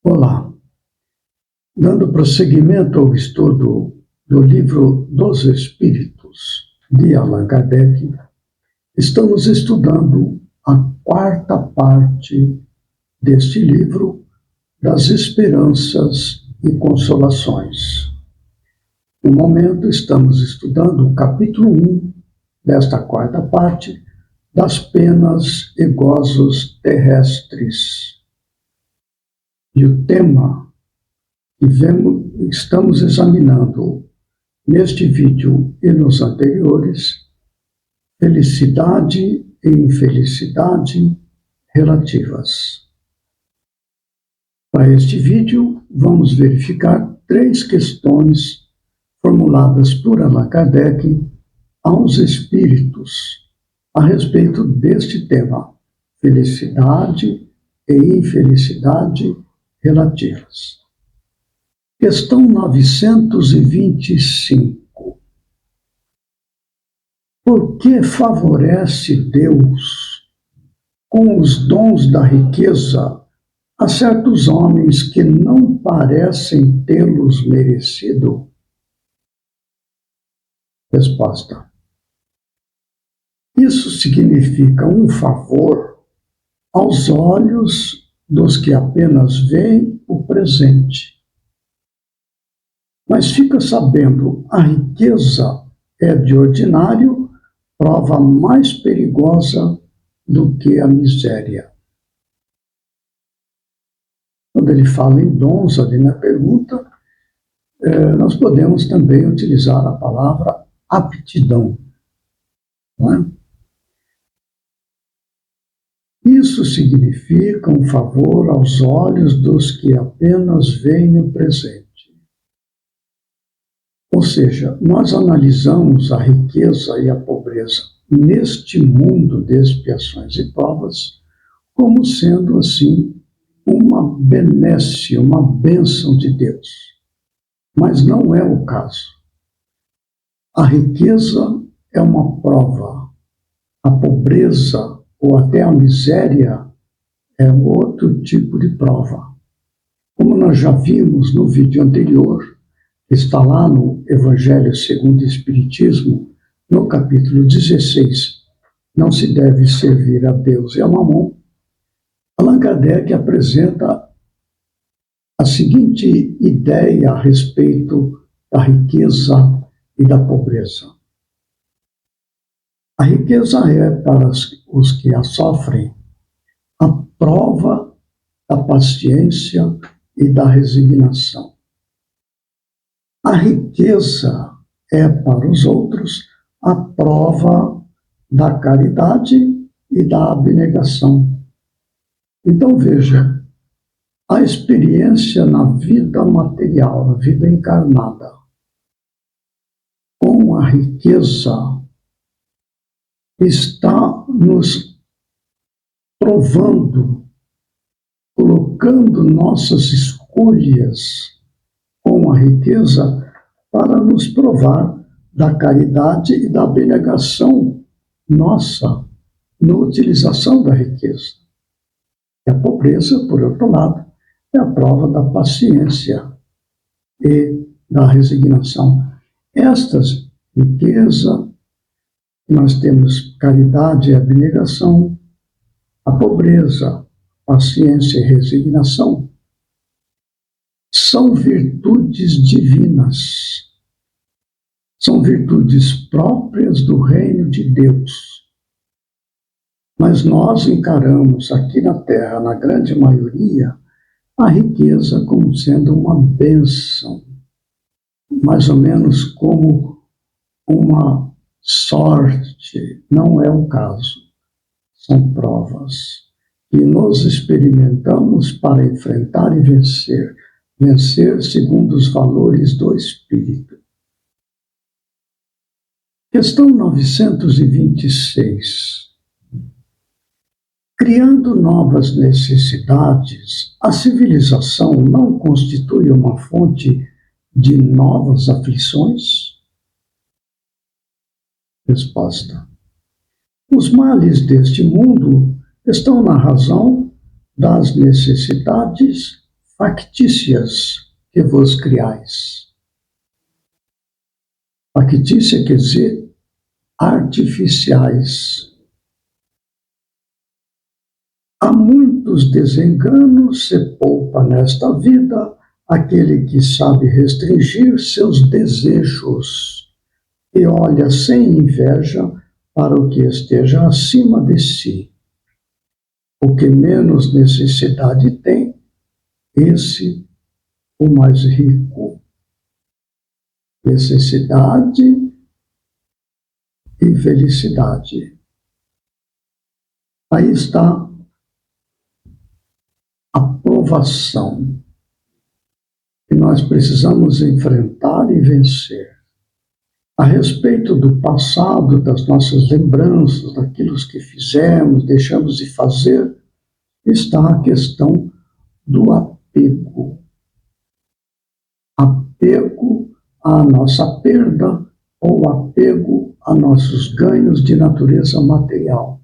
Olá, dando prosseguimento ao estudo do Livro dos Espíritos de Allan Kardec, estamos estudando a quarta parte deste livro das Esperanças e Consolações. No momento, estamos estudando o capítulo 1 desta quarta parte das penas e gozos terrestres. E o tema que estamos examinando neste vídeo e nos anteriores, felicidade e infelicidade relativas. Para este vídeo, vamos verificar 3 questões formuladas por Allan Kardec aos espíritos a respeito deste tema, felicidade e infelicidade relativas. Questão 925. Por que favorece Deus com os dons da riqueza a certos homens que não parecem tê-los merecido? Resposta. Isso significa um favor aos olhos dos que apenas veem o presente. Mas fica sabendo, a riqueza é de ordinário prova mais perigosa do que a miséria. Quando ele fala em dons ali na pergunta, nós podemos também utilizar a palavra aptidão. Não é? Isso significa um favor aos olhos dos que apenas veem o presente. Ou seja, nós analisamos a riqueza e a pobreza neste mundo de expiações e provas como sendo, assim, uma benesse, uma bênção de Deus. Mas não é o caso. A riqueza é uma prova, a pobreza ou até a miséria é outro tipo de prova. Como nós já vimos no vídeo anterior, está lá no Evangelho segundo o Espiritismo, no capítulo 16, não se deve servir a Deus e a Mamon, Allan Kardec apresenta a seguinte ideia a respeito da riqueza e da pobreza. A riqueza é, para os que a sofrem, a prova da paciência e da resignação. A riqueza é, para os outros, a prova da caridade e da abnegação. Então, veja, a experiência na vida material, na vida encarnada, com a riqueza, está nos provando, colocando nossas escolhas com a riqueza para nos provar da caridade e da abnegação nossa na utilização da riqueza. E a pobreza, por outro lado, é a prova da paciência e da resignação. Estas riqueza, nós temos caridade e abnegação, a pobreza, paciência e resignação, são virtudes divinas, são virtudes próprias do reino de Deus. Mas nós encaramos aqui na Terra, na grande maioria, a riqueza como sendo uma bênção, mais ou menos como uma sorte. Não é o caso. São provas que nos experimentamos para enfrentar e vencer. Vencer segundo os valores do Espírito. Questão 926. Criando novas necessidades, a civilização não constitui uma fonte de novas aflições? Resposta. Os males deste mundo estão na razão das necessidades factícias que vos criais. Factícia quer dizer artificiais. Há muitos desenganos se poupa nesta vida aquele que sabe restringir seus desejos e olha sem inveja para o que esteja acima de si. O que menos necessidade tem, esse o mais rico. Necessidade e felicidade. Aí está a provação que nós precisamos enfrentar e vencer. A respeito do passado, das nossas lembranças, daquilo que fizemos, deixamos de fazer, está a questão do apego. Apego à nossa perda ou apego a nossos ganhos de natureza material.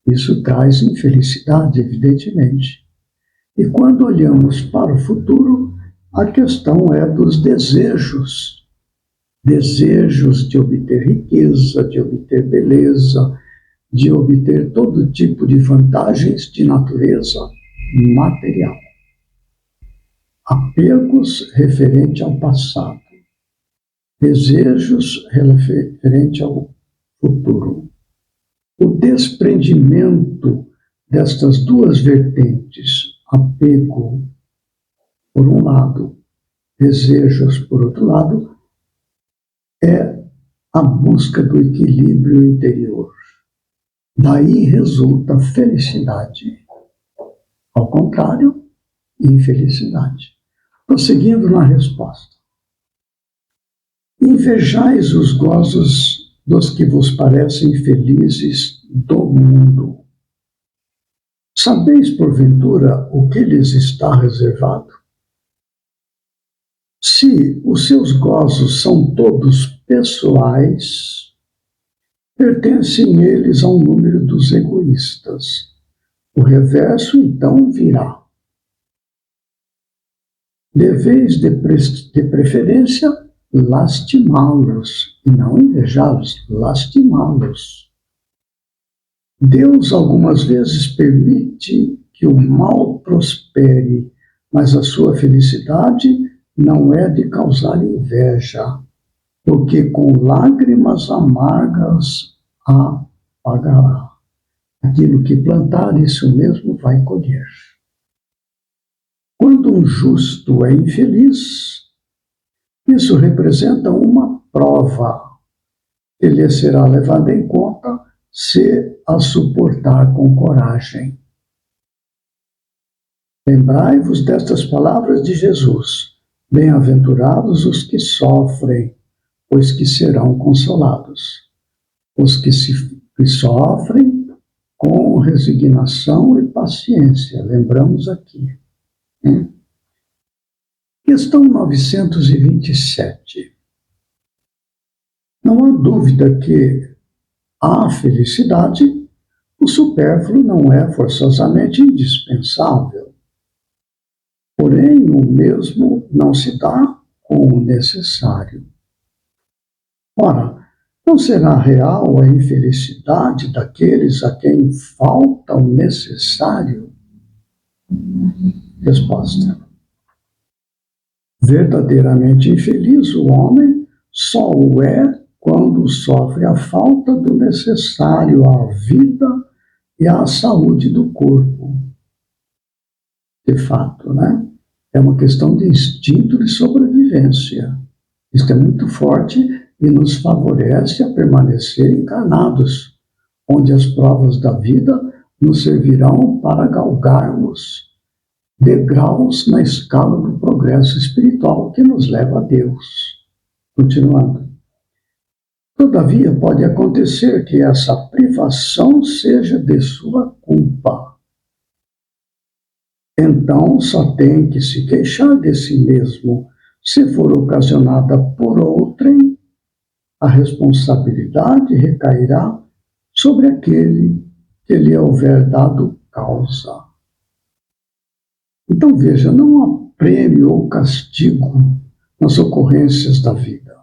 Isso traz infelicidade, evidentemente. E quando olhamos para o futuro, a questão é dos desejos. Desejos de obter riqueza, de obter beleza, de obter todo tipo de vantagens de natureza material. Apegos referente ao passado. Desejos referente ao futuro. O desprendimento destas duas vertentes, apego por um lado, desejos por outro lado, é a busca do equilíbrio interior. Daí resulta felicidade. Ao contrário, infelicidade. Prosseguindo na resposta. Invejais os gozos dos que vos parecem felizes do mundo. Sabeis, porventura, o que lhes está reservado? Se os seus gozos são todos pessoais, pertencem eles ao número dos egoístas. O reverso, então, virá. Deveis, de preferência, lastimá-los, e não invejá-los, lastimá-los. Deus algumas vezes permite que o mal prospere, mas a sua felicidade não é de causar inveja, porque com lágrimas amargas a pagará. Aquilo que plantar, isso mesmo vai colher. Quando um justo é infeliz, isso representa uma prova que lhe será levada em conta se a suportar com coragem. Lembrai-vos destas palavras de Jesus: bem-aventurados os que sofrem, pois que serão consolados. Os que sofrem com resignação e paciência, lembramos aqui. Questão 927. Não há dúvida que a felicidade, o supérfluo não é forçosamente indispensável. Porém, o mesmo não se dá com o necessário. Ora, não será real a infelicidade daqueles a quem falta o necessário? Resposta. Verdadeiramente infeliz o homem só o é quando sofre a falta do necessário à vida e à saúde do corpo. De fato, né? É uma questão de instinto de sobrevivência. Isso é muito forte e nos favorece a permanecer encarnados, onde as provas da vida nos servirão para galgarmos degraus na escala do progresso espiritual que nos leva a Deus. Continuando. Todavia, pode acontecer que essa privação seja de sua culpa. Então, só tem que se queixar de si mesmo. Se for ocasionada por outrem, a responsabilidade recairá sobre aquele que lhe houver dado causa. Então, veja, não há prêmio ou castigo nas ocorrências da vida.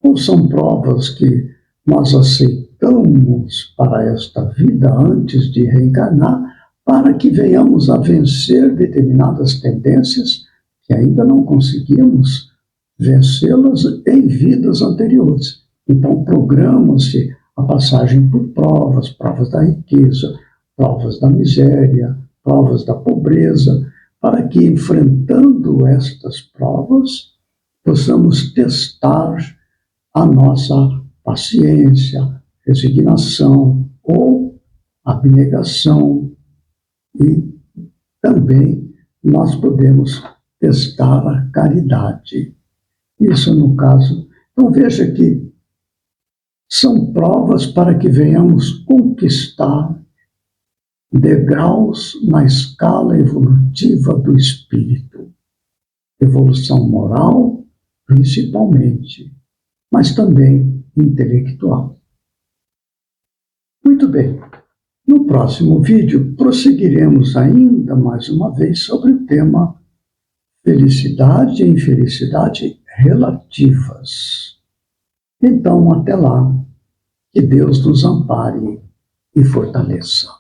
Ou são provas que nós aceitamos para esta vida antes de reencarnar, para que venhamos a vencer determinadas tendências que ainda não conseguimos vencê-las em vidas anteriores. Então, programa-se a passagem por provas, provas da riqueza, provas da miséria, provas da pobreza, para que, enfrentando estas provas, possamos testar a nossa paciência, resignação ou abnegação. E também nós podemos testar a caridade. Isso no caso. Então veja que são provas para que venhamos conquistar degraus na escala evolutiva do espírito. Evolução moral, principalmente, mas também intelectual. Muito bem. No próximo vídeo, prosseguiremos ainda mais uma vez sobre o tema felicidade e infelicidade relativas. Então, até lá, que Deus nos ampare e fortaleça.